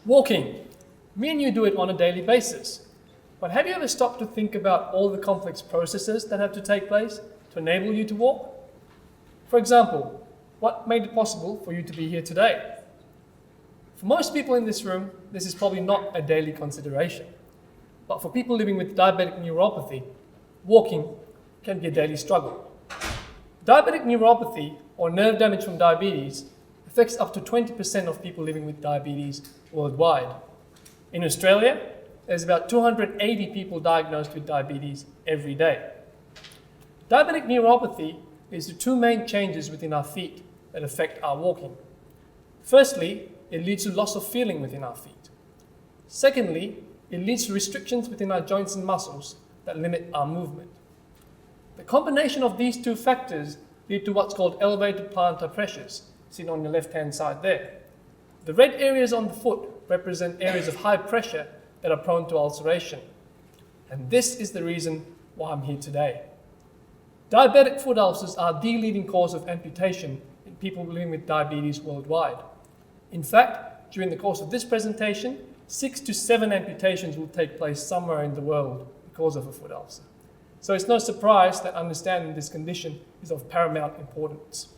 Walking. Me and you do it on a daily basis. But have you ever stopped to think about all the complex processes that have to take place to enable you to walk? For example, what made it possible for you to be here today? For most people in this room, this is probably not a daily consideration. But for people living with diabetic neuropathy, walking can be a daily struggle. Diabetic neuropathy, or nerve damage from diabetes, affects up to 20% of people living with diabetes worldwide. In Australia, there's about 280 people diagnosed with diabetes every day. Diabetic neuropathy leads to two main changes within our feet that affect our walking. Firstly, it leads to loss of feeling within our feet. Secondly, it leads to restrictions within our joints and muscles that limit our movement. The combination of these two factors lead to what's called elevated plantar pressures, seen on your left-hand side there. The red areas on the foot represent areas of high pressure that are prone to ulceration. And this is the reason why I'm here today. Diabetic foot ulcers are the leading cause of amputation in people living with diabetes worldwide. In fact, during the course of this presentation, 6 to 7 amputations will take place somewhere in the world because of a foot ulcer. So it's no surprise that understanding this condition is of paramount importance.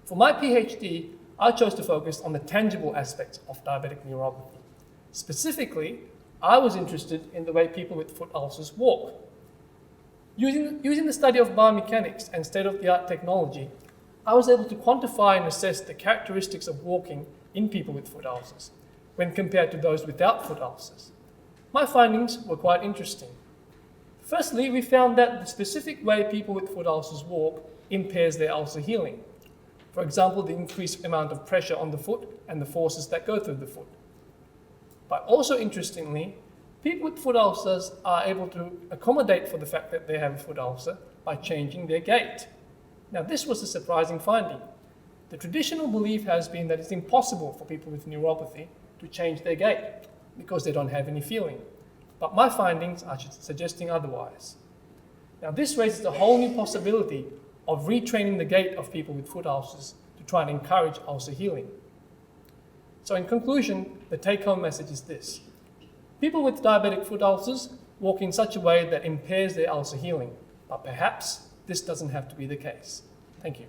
For my PhD, I chose to focus on the tangible aspects of diabetic neuropathy. Specifically, I was interested in the way people with foot ulcers walk. Using the study of biomechanics and state-of-the-art technology, I was able to quantify and assess the characteristics of walking in people with foot ulcers when compared to those without foot ulcers. My findings were quite interesting. Firstly, we found that the specific way people with foot ulcers walk impairs their ulcer healing. For example, the increased amount of pressure on the foot and the forces that go through the foot. But also interestingly, people with foot ulcers are able to accommodate for the fact that they have a foot ulcer by changing their gait. Now, this was a surprising finding. The traditional belief has been that it's impossible for people with neuropathy to change their gait because they don't have any feeling. But my findings are suggesting otherwise. Now, this raises a whole new possibility of retraining the gait of people with foot ulcers to try and encourage ulcer healing. So in conclusion, the take-home message is this. People with diabetic foot ulcers walk in such a way that impairs their ulcer healing, but perhaps this doesn't have to be the case. Thank you.